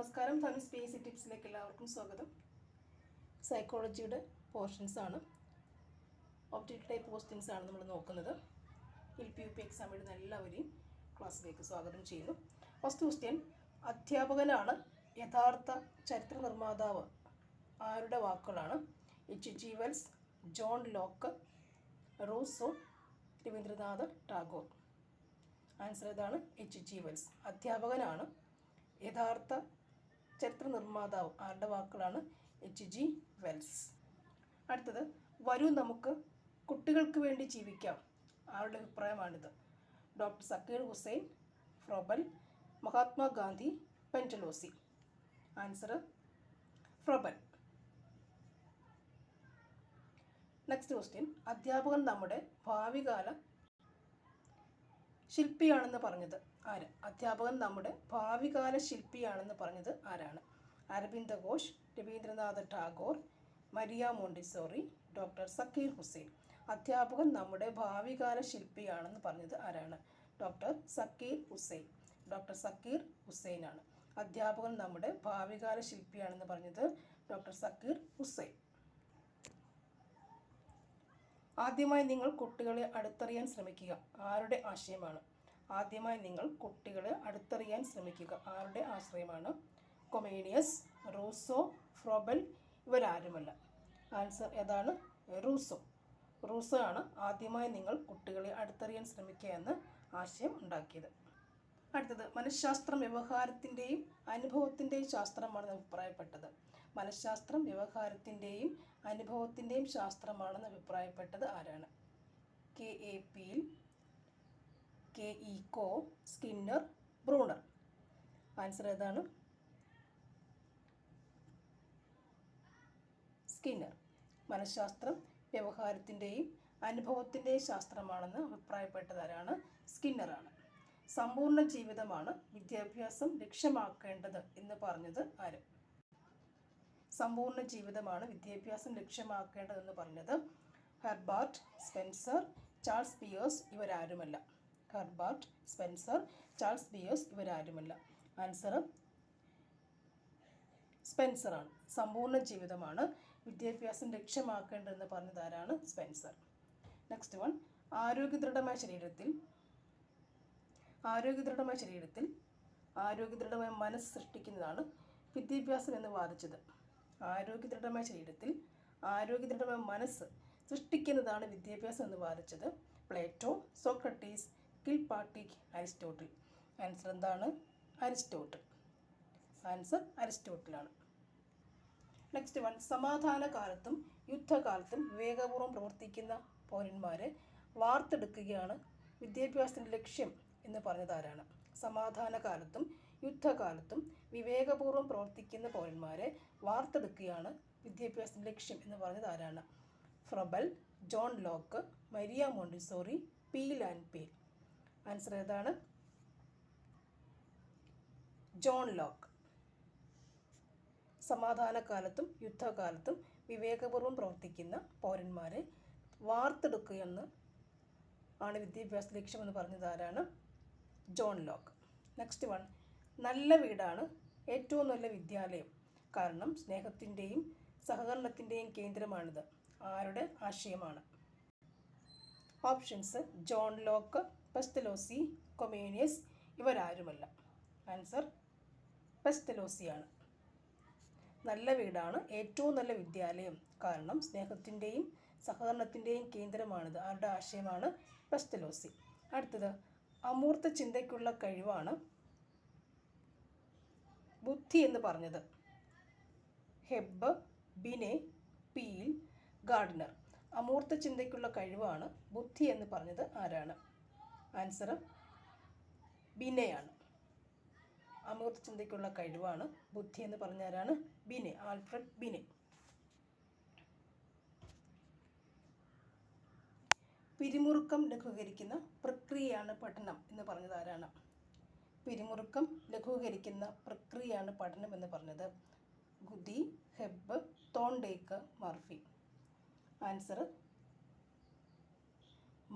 നമസ്കാരം. തനുസ് PSC ടിപ്സിലേക്ക് എല്ലാവർക്കും സ്വാഗതം. സൈക്കോളജിയുടെ പോർഷൻസാണ്, ഒബ്ജക്റ്റ് ടൈപ്പ് പോസ്റ്റിങ്സാണ് നമ്മൾ നോക്കുന്നത്. LP-UP എക്സാം എഴുതുന്ന എല്ലാവരെയും ക്ലാസ്സിലേക്ക് സ്വാഗതം ചെയ്യുന്നു. ഫസ്റ്റ് ക്വസ്റ്റ്യൻ, അധ്യാപകനാണ് യഥാർത്ഥ ചരിത്ര നിർമ്മാതാവ് ആരുടെ വാക്കുകളാണ്? H.G. Wells, John Locke, Rousseau, Rabindranath Tagore. Answer ഏതാണ്? H.G. വെൽസ്. അധ്യാപകനാണ് യഥാർത്ഥ ചരിത്ര നിർമ്മാതാവ് ആരുടെ വാക്കുകളാണ്? H.G. വെൽസ്. അടുത്തത്, വരൂ നമുക്ക് കുട്ടികൾക്ക് വേണ്ടി ജീവിക്കാം ആരുടെ അഭിപ്രായമാണിത്? Doctor Zakir Hussain, Froebel, Mahatma Gandhi, Pestalozzi. Answer Froebel. Next question, അധ്യാപകൻ നമ്മുടെ ഭാവികാല ശില്പിയാണെന്ന് പറഞ്ഞത് ആര്? അധ്യാപകൻ നമ്മുടെ ഭാവികാല ശില്പിയാണെന്ന് പറഞ്ഞത് ആരാണ്? Aurobindo Ghosh, Rabindranath Tagore, Maria Montessori, doctor Zakir Hussain. അധ്യാപകൻ നമ്മുടെ ഭാവികാല ശില്പിയാണെന്ന് പറഞ്ഞത് ആരാണ്? ഡോക്ടർ സക്കീർ ഹുസൈൻ. ഡോക്ടർ സക്കീർ ഹുസൈനാണ് അധ്യാപകൻ നമ്മുടെ ഭാവികാല ശില്പിയാണെന്ന് പറഞ്ഞത് ഡോക്ടർ സക്കീർ ഹുസൈൻ. ആദ്യമായി നിങ്ങൾ കുട്ടികളെ അടുത്തറിയാൻ ശ്രമിക്കുക ആരുടെ ആശയമാണ്? ആദ്യമായി നിങ്ങൾ കുട്ടികളെ അടുത്തറിയാൻ ശ്രമിക്കുക ആരുടെ ആശ്രയമാണ്? കൊമേനിയസ്, റൂസോ, ഫ്രോബൽ, ഇവരാരുമല്ല. ആൻസർ ഏതാണ്? റൂസോ. റൂസോ ആണ് ആദ്യമായി നിങ്ങൾ കുട്ടികളെ അടുത്തറിയാൻ ശ്രമിക്കുക എന്ന ആശയം ഉണ്ടാക്കിയത്. അടുത്തത്, മനഃശാസ്ത്രം വ്യവഹാരത്തിൻ്റെയും അനുഭവത്തിൻ്റെയും ശാസ്ത്രമാണെന്ന് അഭിപ്രായപ്പെട്ടത്. മനഃശാസ്ത്രം വ്യവഹാരത്തിൻ്റെയും അനുഭവത്തിൻ്റെയും ശാസ്ത്രമാണെന്ന് അഭിപ്രായപ്പെട്ടത് ആരാണ്? K.A. Peel, K.E. കോ, സ്കിന്നർ, ബ്രൂണർ. ആൻസർ ഏതാണ്? സ്കിന്നർ. മനഃശാസ്ത്രം വ്യവഹാരത്തിൻ്റെയും അനുഭവത്തിൻ്റെയും ശാസ്ത്രമാണെന്ന് അഭിപ്രായപ്പെട്ടത് ആരാണ്? സ്കിന്നറാണ്. സമ്പൂർണ്ണ ജീവിതമാണ് വിദ്യാഭ്യാസം ലക്ഷ്യമാക്കേണ്ടത് എന്ന് പറഞ്ഞത് ആര്? സമ്പൂർണ്ണ ജീവിതമാണ് വിദ്യാഭ്യാസം ലക്ഷ്യമാക്കേണ്ടതെന്ന് പറഞ്ഞത് ഹെർബർട്ട് സ്പെൻസർ, ചാൾസ് പിയേഴ്സ്, ഇവരാരുമല്ല. ഹെർബർട്ട് സ്പെൻസർ, ചാൾസ് പിയേഴ്സ്, ഇവരാരുമല്ല. ആൻസർ സ്പെൻസറാണ്. സമ്പൂർണ്ണ ജീവിതമാണ് വിദ്യാഭ്യാസം ലക്ഷ്യമാക്കേണ്ടതെന്ന് പറഞ്ഞത് ആരാണ്? സ്പെൻസർ. നെക്സ്റ്റ് വൺ, ആരോഗ്യദൃഢമായ ശരീരത്തിൽ ആരോഗ്യദൃഢമായ മനസ്സ് സൃഷ്ടിക്കുന്നതാണ് വിദ്യാഭ്യാസം എന്ന് വാദിച്ചത്. ആരോഗ്യദൃഢമായ ശരീരത്തിൽ ആരോഗ്യദൃഢമായ മനസ്സ് സൃഷ്ടിക്കുന്നതാണ് വിദ്യാഭ്യാസം എന്ന് വാദിച്ചത് Plato, Socrates, Kilpatrick, Aristotle. Answer എന്താണ്? അരിസ്റ്റോട്ടിൽ. ആൻസർ അരിസ്റ്റോട്ടിലാണ്. നെക്സ്റ്റ് വൺ, സമാധാന കാലത്തും യുദ്ധകാലത്തും വിവേകപൂർവ്വം പ്രവർത്തിക്കുന്ന പൗരന്മാരെ വാർത്തെടുക്കുകയാണ് വിദ്യാഭ്യാസത്തിൻ്റെ ലക്ഷ്യം എന്ന് പറഞ്ഞത് ആരാണ്? സമാധാന കാലത്തും യുദ്ധകാലത്തും വിവേകപൂർവ്വം പ്രവർത്തിക്കുന്ന പൗരന്മാരെ വാർത്തെടുക്കുകയാണ് വിദ്യാഭ്യാസത്തിൻ്റെ ലക്ഷ്യം എന്ന് പറഞ്ഞത് ആരാണ്? Froebel, John Locke, Maria Montessori, Peel and Peel. Answer ഏതാണ്? John Locke. സമാധാന കാലത്തും യുദ്ധകാലത്തും വിവേകപൂർവ്വം പ്രവർത്തിക്കുന്ന പൗരന്മാരെ വാർത്തെടുക്കുകയെന്ന് ആണ് വിദ്യാഭ്യാസ ലക്ഷ്യമെന്ന് പറഞ്ഞത് ആരാണ്? John Locke. നെക്സ്റ്റ് വൺ, നല്ല വീടാണ് ഏറ്റവും നല്ല വിദ്യാലയം, കാരണം സ്നേഹത്തിൻ്റെയും സഹകരണത്തിൻ്റെയും കേന്ദ്രമാണിത് ആരുടെ ആശയമാണ്? Options: John Locke, Pestalozzi, Comenius, ഇവരാരുമല്ല. ആൻസർ പെസ്റ്റലോസിയാണ്. നല്ല വീടാണ് ഏറ്റവും നല്ല വിദ്യാലയം, കാരണം സ്നേഹത്തിൻ്റെയും സഹകരണത്തിൻ്റെയും കേന്ദ്രമാണിത് ആരുടെ ആശയമാണ്? പെസ്റ്റലോസി. അടുത്തത്, അമൂർത്ത ചിന്തയ്ക്കുള്ള കഴിവാണ് ബുദ്ധി എന്ന് പറഞ്ഞത് ഹെബ്ബ്, ബിനെ, പീൽ, ഗാർഡനർ. അമൂർത്ത ചിന്തയ്ക്കുള്ള കഴിവാണ് ബുദ്ധി എന്ന് പറഞ്ഞത് ആരാണ്? ആൻസർ ബിനെയാണ്. അമൂർത്ത ചിന്തയ്ക്കുള്ള കഴിവാണ് ബുദ്ധി എന്ന് പറഞ്ഞ ആരാണ്? ബിനെ, ആൽഫ്രഡ് ബിനെ. പിരിമുറുക്കം ലഘൂകരിക്കുന്ന പ്രക്രിയയാണ് പഠനം എന്ന് പറഞ്ഞത് ആരാണ്? പിരിമുറുക്കം ലഘൂകരിക്കുന്ന പ്രക്രിയയാണ് പഠനം എന്ന് പറഞ്ഞത് ഗുദി, ഹെബ്ബ്, തോണ്ടേക്ക്, മർഫി. ആൻസർ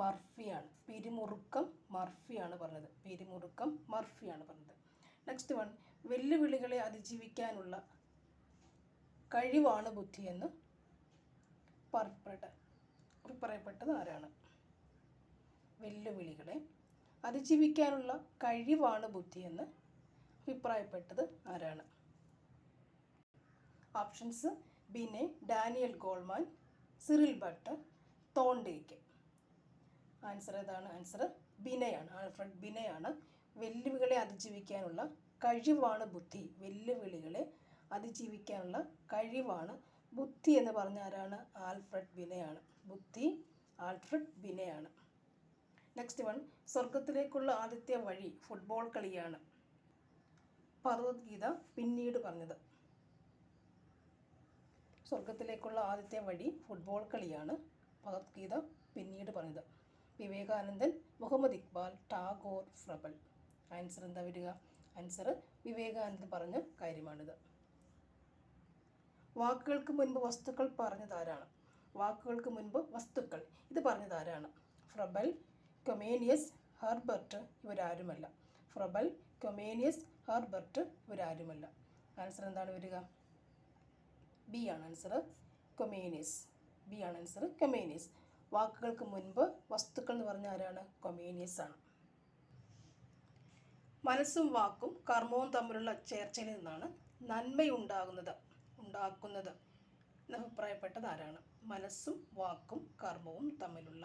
മർഫിയാണ്. പിരിമുറുക്കം മർഫിയാണ് പറഞ്ഞത്. പിരിമുറുക്കം മർഫിയാണ് പറഞ്ഞത്. നെക്സ്റ്റ് വൺ, വെല്ലുവിളികളെ അതിജീവിക്കാനുള്ള കഴിവാണ് ബുദ്ധിയെന്ന് പറയപ്പെട്ടത് ആരാണ്? വെല്ലുവിളികളെ അതിജീവിക്കാനുള്ള കഴിവാണ് ബുദ്ധിയെന്ന് അഭിപ്രായപ്പെട്ടത് ആരാണ്? Options: Binet, Daniel Goleman, Cyril Burt, Thorndike. Answer ഏതാണ്? ആൻസർ ബിനെയാണ്. ആൽഫ്രഡ് ബിനെയാണ്. വെല്ലുവിളികളെ അതിജീവിക്കാനുള്ള കഴിവാണ് ബുദ്ധി. വെല്ലുവിളികളെ അതിജീവിക്കാനുള്ള കഴിവാണ് ബുദ്ധി എന്ന് പറഞ്ഞ ആരാണ്? ആൽഫ്രഡ് ബിനെയാണ്. ബുദ്ധി ആൽഫ്രഡ് ബിനെയാണ്. നെക്സ്റ്റ് വൺ, സ്വർഗത്തിലേക്കുള്ള ആദ്യത്തെ വഴി ഫുട്ബോൾ കളിയാണ്. ഭഗവത്ഗീത പിന്നീട് പറഞ്ഞത്. സ്വർഗത്തിലേക്കുള്ള ആദ്യത്തെ വഴി ഫുട്ബോൾ കളിയാണ്. ഭഗവത്ഗീത പിന്നീട് പറഞ്ഞത്. വിവേകാനന്ദൻ, മുഹമ്മദ് ഇക്ബാൽ, ടാഗോർ, ഫ്രബൽ. ആൻസർ എന്താ വരിക? ആൻസർ വിവേകാനന്ദൻ പറഞ്ഞ കാര്യമാണിത്. വാക്കുകൾക്ക് മുൻപ് വസ്തുക്കൾ പറഞ്ഞതാരാണ്? വാക്കുകൾക്ക് മുൻപ് വസ്തുക്കൾ ഇത് പറഞ്ഞതാരാണ്? ഫ്രബൽ, കൊമേനിയസ്, ഹെർബർട്ട് ഇവരാരുമല്ല. ഫ്രബൽ, കൊമേനിയസ്, ഹെർബർട്ട് ഇവരാരുമല്ല. ആൻസർ എന്താണ് വരിക? ബി ആണ് ആൻസർ, കൊമേനിയസ്. ബി ആണ് ആൻസർ, കൊമേനിയസ്. വാക്കുകൾക്ക് മുൻപ് വസ്തുക്കൾ എന്ന് പറഞ്ഞ ആരാണ്? കൊമേനിയസ് ആണ്. മനസ്സും വാക്കും കർമ്മവും തമ്മിലുള്ള ചേർച്ചയിൽ നിന്നാണ് നന്മയുണ്ടാക്കുന്നത് എന്ന് അഭിപ്രായപ്പെട്ടത് ആരാണ്? മനസ്സും വാക്കും കർമ്മവും തമ്മിലുള്ള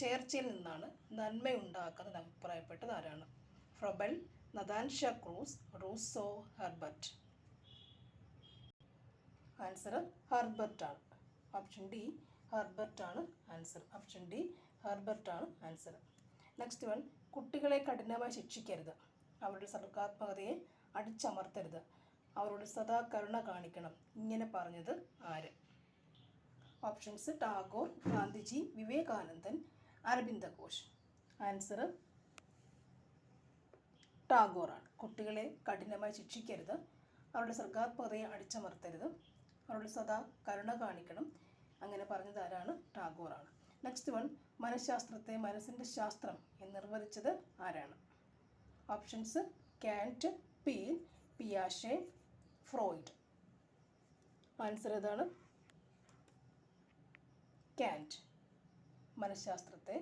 ചേർച്ചയിൽ നിന്നാണ് നന്മയുണ്ടാക്കുന്നത് അഭിപ്രായപ്പെട്ടത് ആരാണ്? ഫ്രബൽ, നതാൻഷ ക്രൂസ്, റൂസോ, ഹെർബർട്ട്. ആൻസർ ഹെർബർട്ട് ആണ്. ഓപ്ഷൻ ഡി ഹെർബർട്ട് ആണ് ആൻസർ. ഓപ്ഷൻ ഡി ഹെർബർട്ട് ആണ് ആൻസർ. നെക്സ്റ്റ് വൺ, കുട്ടികളെ കഠിനമായി ശിക്ഷിക്കരുത്, അവരുടെ സർഗാത്മകതയെ അടിച്ചമർത്തരുത്, അവരോട് സദാ കരുണ കാണിക്കണം. ഇങ്ങനെ പറഞ്ഞത് ആര്? ഓപ്ഷൻസ്: ടാഗോർ, ഗാന്ധിജി, വിവേകാനന്ദൻ, അരബിന്ദ ഘോഷ്. ആൻസർ ടാഗോറാണ്. കുട്ടികളെ കഠിനമായി ശിക്ഷിക്കരുത്, അവരുടെ സർഗാത്മകതയെ അടിച്ചമർത്തരുത്, അവരോട് സദാ കരുണ കാണിക്കണം. അങ്ങനെ പറഞ്ഞത് ആരാണ്? ടാഗോറാണ്. നെക്സ്റ്റ് വൺ, മനഃശാസ്ത്രത്തെ മനസ്സിൻ്റെ ശാസ്ത്രം എന്ന് നിർവചിച്ചത് ആരാണ്? ഓപ്ഷൻസ്: കാന്റ്, പീൽ, പിയാഷെ, ഫ്രോയിഡ്. ആൻസർ ഏതാണ്? കാന്റ്. മനഃശാസ്ത്രത്തെ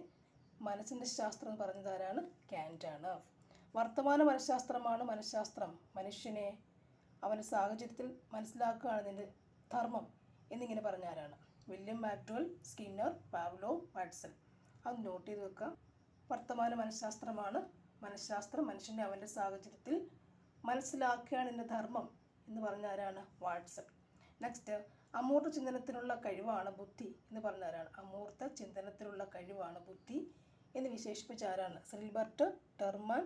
മനസ്സിൻ്റെ ശാസ്ത്രം എന്ന് പറഞ്ഞത് ആരാണ്? കാന്റ് ആണ്. വർത്തമാന മനഃശാസ്ത്രമാണ് മനഃശാസ്ത്രം. മനുഷ്യനെ അവൻ്റെ സാഹചര്യത്തിൽ മനസ്സിലാക്കുകയാണ് ഇതിൻ്റെ ധർമ്മം എന്നിങ്ങനെ പറഞ്ഞ ആരാണ്? William McDougall, Skinner, Pavlov, Watson. അത് നോട്ട് ചെയ്ത് വെക്കുക. വർത്തമാന മനഃശാസ്ത്രമാണ് മനഃശാസ്ത്രം. മനുഷ്യനെ അവൻ്റെ സാഹചര്യത്തിൽ മനസ്സിലാക്കുകയാണ് ഇതിൻ്റെ ധർമ്മം എന്ന് പറഞ്ഞ ആരാണ്? വാട്സൺ. നെക്സ്റ്റ്, അമൂർത്ത ചിന്തനത്തിനുള്ള കഴിവാണ് ബുദ്ധി എന്ന് പറഞ്ഞ ആരാണ്? അമൂർത്ത ചിന്തനത്തിനുള്ള കഴിവാണ് ബുദ്ധി എന്ന് വിശേഷിപ്പിച്ച ആരാണ്? Silbert, Terman,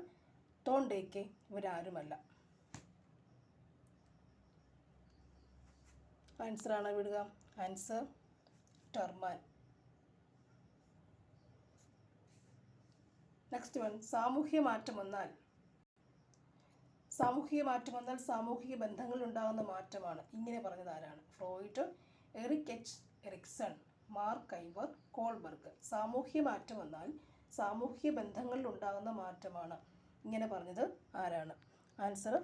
Thorndike ഇവരാരുമല്ല. ആൻസർ ആണ് വിടുക. Answer Terman. നെക്സ്റ്റ് വൺ, സാമൂഹിക മാറ്റം വന്നാൽ സാമൂഹിക ബന്ധങ്ങളിൽ ഉണ്ടാകുന്ന മാറ്റമാണ്. ഇങ്ങനെ പറഞ്ഞത് ആരാണ്? Freud, Erik H Erikson, MacIver, Kohlberg. സാമൂഹിക മാറ്റം വന്നാൽ സാമൂഹിക ബന്ധങ്ങളിൽ ഉണ്ടാകുന്ന മാറ്റമാണ്. ഇങ്ങനെ പറഞ്ഞത് ആരാണ്? ആൻസർ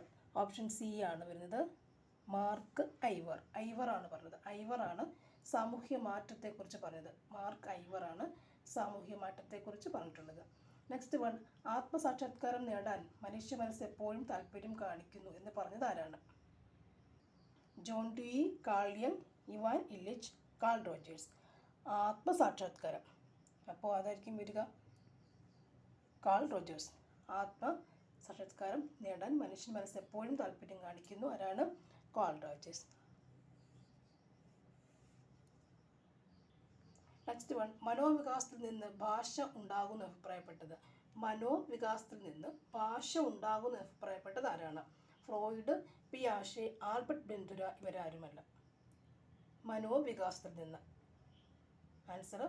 ഓപ്ഷൻ സി ആണ് വരുന്നത്, മാർക്ക് ഐവർ. ഐവറാണ് പറഞ്ഞത്. ഐവറാണ് സാമൂഹ്യ മാറ്റത്തെക്കുറിച്ച് പറഞ്ഞത്. മാർക്ക് ഐവറാണ് സാമൂഹ്യ മാറ്റത്തെക്കുറിച്ച് പറഞ്ഞിട്ടുള്ളത്. നെക്സ്റ്റ് വൺ, ആത്മസാക്ഷാത്കാരം നേടാൻ മനുഷ്യ മനസ്സ് എപ്പോഴും താല്പര്യം കാണിക്കുന്നു എന്ന് പറഞ്ഞത് ആരാണ്? ജോൺ ഡ്യൂയി, കാൾ യങ്, ഇവാൻ ഇല്ലിച്ച്, കാൾ റോജേഴ്സ്. ആത്മസാക്ഷാത്കാരം, അപ്പോൾ അതായിരിക്കും വരിക കാൾ റോജേഴ്സ്. ആത്മസാക്ഷാത്കാരം നേടാൻ മനുഷ്യ മനസ്സ് എപ്പോഴും താല്പര്യം കാണിക്കുന്നു. ആരാണ്? Call Rogers. നെക്സ്റ്റ് വൺ, മനോവികാസത്തിൽ നിന്ന് ഭാഷ ഉണ്ടാകുന്ന അഭിപ്രായപ്പെട്ടത്. മനോവികാസത്തിൽ നിന്ന് ഭാഷ ഉണ്ടാകുന്ന അഭിപ്രായപ്പെട്ടത് ആരാണ്? Freud, പിയാഷെ, Albert ബെൻഡുര ഇവരാരുമല്ല. മനോവികാസത്തിൽ നിന്ന്. ആൻസർ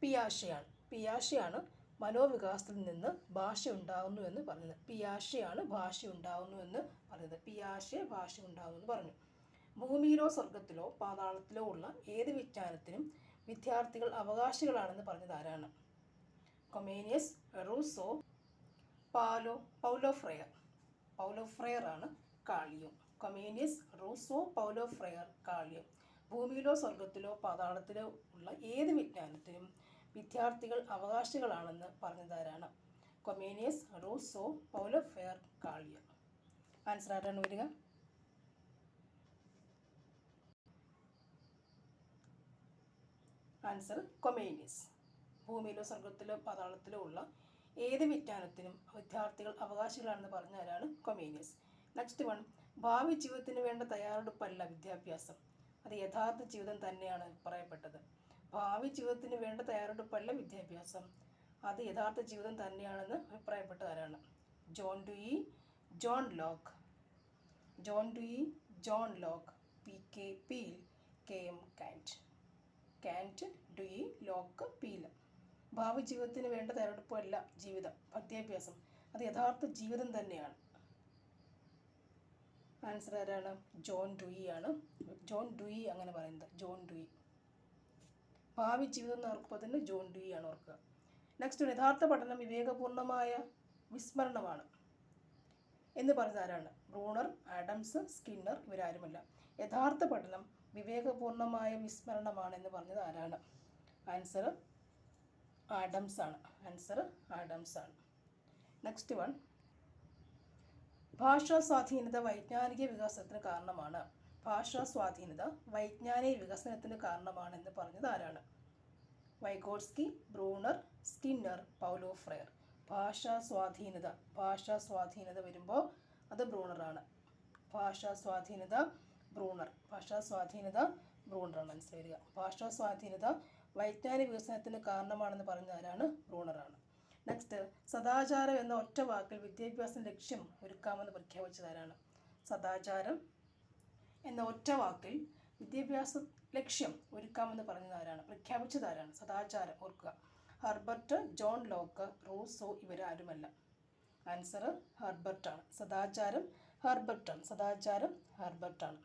പിയാഷെയാണ്. പിയാഷെയാണ് മനോവികാസത്തിൽ നിന്ന് ഭാഷ ഉണ്ടാകുന്നു എന്ന് പറഞ്ഞത്. പിയാഷെയാണ് ഭാഷ ഉണ്ടാകുന്നു എന്ന് പറഞ്ഞത്. പിയാഷെ ഭാഷ ഉണ്ടാകുന്നു എന്ന് പറഞ്ഞു. ഭൂമിയിലോ സ്വർഗത്തിലോ പാതാളത്തിലോ ഉള്ള ഏത് വിജ്ഞാനത്തിനും വിദ്യാർത്ഥികൾ അവകാശികളാണെന്ന് പറഞ്ഞത് ആരാണ്? Comenius, Rousseau, Paulo Freire. Paulo Freire ആണ് കാളിയും. കൊമേനിയസ്, റൂസോ, പൗലോ ഫ്രെയർ, കാളിയും. ഭൂമിയിലോ സ്വർഗത്തിലോ പാതാളത്തിലോ ഉള്ള ഏത് വിജ്ഞാനത്തിനും വിദ്യാർത്ഥികൾ അവകാശികളാണെന്ന് പറഞ്ഞതാരാണ്? കൊമേനിയസ്, റൂസോ, പൗലോ ഫ്രെയർ, കാളിയും. ആൻസർ ആരാണ് വരിക? Answer Comenius. ഭൂമിയിലോ സ്വർഗത്തിലോ പാതാളത്തിലോ ഉള്ള ഏത് വിജ്ഞാനത്തിനും വിദ്യാർത്ഥികൾ അവകാശികളാണെന്ന് പറഞ്ഞാരാണ്? കൊമേനിയസ്. നെക്സ്റ്റ് വൺ, ഭാവി ജീവിതത്തിന് വേണ്ട തയ്യാറെടുപ്പല്ല വിദ്യാഭ്യാസം, അത് യഥാർത്ഥ ജീവിതം തന്നെയാണ് പറയപ്പെട്ടത്. ഭാവി ജീവിതത്തിന് വേണ്ട തയ്യാറെടുപ്പല്ല വിദ്യാഭ്യാസം, അത് യഥാർത്ഥ ജീവിതം തന്നെയാണെന്ന് അഭിപ്രായപ്പെട്ട ആരാണ്? John Dewey, John Locke. John Dewey, John Locke, PK peel, KM Kant. Kant, Dewey, lock, peel. ഭാവി ജീവിതത്തിന് വേണ്ട തയ്യാറെടുപ്പല്ല ജീവിതം, വിദ്യാഭ്യാസം, അത് യഥാർത്ഥ ജീവിതം തന്നെയാണ്. ആൻസർ ആരാണ്? ജോൺ ഡ്യൂയി ആണ്. ജോൺ ഡ്യൂയി അങ്ങനെ പറയുന്നത്, ജോൺ ഡ്യൂയി. ഭാവി ജീവിതം എന്ന് ഓർക്കുമ്പോൾ തന്നെ ജോൺ ഡ്യൂയി ആണ് ഓർക്കുക. നെക്സ്റ്റ്, യഥാർത്ഥ പഠനം വിവേകപൂർണമായ വിസ്മരണമാണ് എന്ന് പറഞ്ഞത് ആരാണ്? ബ്രൂണർ, ആഡംസ്, സ്കിന്നർ, ഇവരാരുമല്ല. യഥാർത്ഥ പഠനം വിവേകപൂർണമായ വിസ്മരണമാണെന്ന് പറഞ്ഞത് ആരാണ്? ആൻസർ ആഡംസ് ആണ്. ആൻസർ ആഡംസ് ആണ്. നെക്സ്റ്റ് വൺ, ഭാഷാ സ്വാധീനത വൈജ്ഞാനിക വികാസത്തിന് കാരണമാണ്. ഭാഷാ സ്വാധീനത വൈജ്ഞാനിക വികസനത്തിന് കാരണമാണെന്ന് പറഞ്ഞത് ആരാണ്? Vygotsky, Bruner, Skinner, Paulo friar. ഭാഷാ സ്വാധീനത വരുമ്പോൾ അത് ബ്രൂണറാണ്. ഭാഷാ സ്വാധീനത ബ്രൂണർ. ഭാഷാ സ്വാധീനത ബ്രൂണറാണ് മനസ്സിൽ വരിക. ഭാഷാ സ്വാധീനത വൈജ്ഞാനിക വികസനത്തിന് കാരണമാണെന്ന് പറഞ്ഞ ആരാണ്? ബ്രൂണറാണ്. നെക്സ്റ്റ്, സദാചാരം എന്ന ഒറ്റ വാക്കിൽ വിദ്യാഭ്യാസം ലക്ഷ്യം ഒരുക്കാമെന്ന് പ്രഖ്യാപിച്ചതാരാണ്? സദാചാരം എന്ന ഒറ്റ വാക്കിൽ വിദ്യാഭ്യാസ ലക്ഷ്യം ഒരുക്കാമെന്ന് പറഞ്ഞതാരാണ്? പ്രഖ്യാപിച്ചതാരാണ്? സദാചാരം ഓർക്കുക. ഹെർബർട്ട്, ജോൺ ലോക്ക്, റൂസോ, ഇവരാരുമല്ല. ആൻസർ ഹെർബർട്ടാണ്. സദാചാരം ഹെർബർട്ടാണ്. സദാചാരം ഹെർബർട്ടാണ്.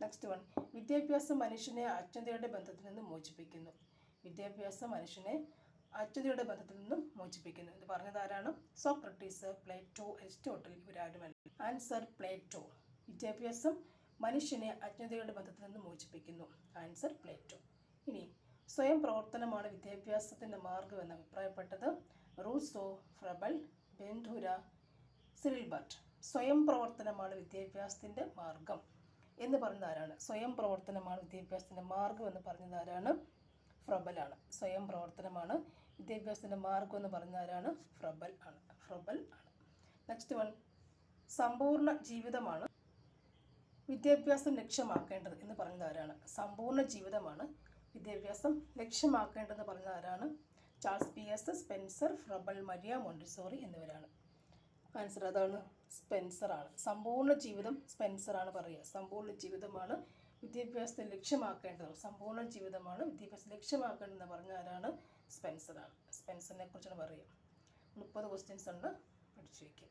നെക്സ്റ്റ് വൺ, വിദ്യാഭ്യാസം മനുഷ്യനെ അജ്ഞതയുടെ ബന്ധത്തിൽ നിന്ന് മോചിപ്പിക്കുന്നു. വിദ്യാഭ്യാസം മനുഷ്യനെ അജ്ഞതയുടെ ബന്ധത്തിൽ നിന്നും മോചിപ്പിക്കുന്നു. ഇത് പറഞ്ഞത് ആരാണ്? സോക്രട്ടീസ്, പ്ലേറ്റോ, അരിസ്റ്റോട്ടിൽ, ഇവരാരുമല്ല. Answer Plato. വിദ്യാഭ്യാസം മനുഷ്യനെ അജ്ഞതയുടെ ബന്ധത്തിൽ നിന്ന് മോചിപ്പിക്കുന്നു. Answer Plato. ഇനി, സ്വയം പ്രവർത്തനമാണ് വിദ്യാഭ്യാസത്തിൻ്റെ മാർഗമെന്ന് അഭിപ്രായപ്പെട്ടത് റൂസോ, ഫ്രെബൽ, ബെൻഡുര, സിറിൽബർട്ട്. സ്വയം പ്രവർത്തനമാണ് വിദ്യാഭ്യാസത്തിൻ്റെ മാർഗം എന്ന് പറഞ്ഞത് ആരാണ്? സ്വയം പ്രവർത്തനമാണ് വിദ്യാഭ്യാസത്തിൻ്റെ മാർഗം എന്ന് പറഞ്ഞത് ആരാണ്? ഫ്രെബലാണ്. സ്വയം പ്രവർത്തനമാണ് വിദ്യാഭ്യാസത്തിൻ്റെ മാർഗം എന്ന് പറഞ്ഞ ആരാണ്? ഫ്രെബൽ ആണ്. ഫ്രെബൽ ആണ്. നെക്സ്റ്റ് വൺ, സമ്പൂർണ്ണ ജീവിതമാണ് വിദ്യാഭ്യാസം ലക്ഷ്യമാക്കേണ്ടത് എന്ന് പറഞ്ഞത് ആരാണ്? സമ്പൂർണ്ണ ജീവിതമാണ് വിദ്യാഭ്യാസം ലക്ഷ്യമാക്കേണ്ടതെന്ന് പറഞ്ഞത് ആരാണ്? Charles Peirce, Spencer, Froebel, Maria Montessori എന്നിവരാണ്. ആൻസർ അതാണ് സ്പെൻസറാണ്. സമ്പൂർണ്ണ ജീവിതം സ്പെൻസറാണ് പറയുക. സമ്പൂർണ്ണ ജീവിതമാണ് വിദ്യാഭ്യാസത്തെ ലക്ഷ്യമാക്കേണ്ടത്. സമ്പൂർണ്ണ ജീവിതമാണ് വിദ്യാഭ്യാസം ലക്ഷ്യമാക്കേണ്ടതെന്ന് പറഞ്ഞ ആരാണ്? സ്പെൻസറാണ്. സ്പെൻസറിനെ കുറിച്ചാണ് പറയുക. 30 ക്വസ്റ്റ്യൻസ് ഉണ്ട്, പഠിച്ചു വയ്ക്കുക.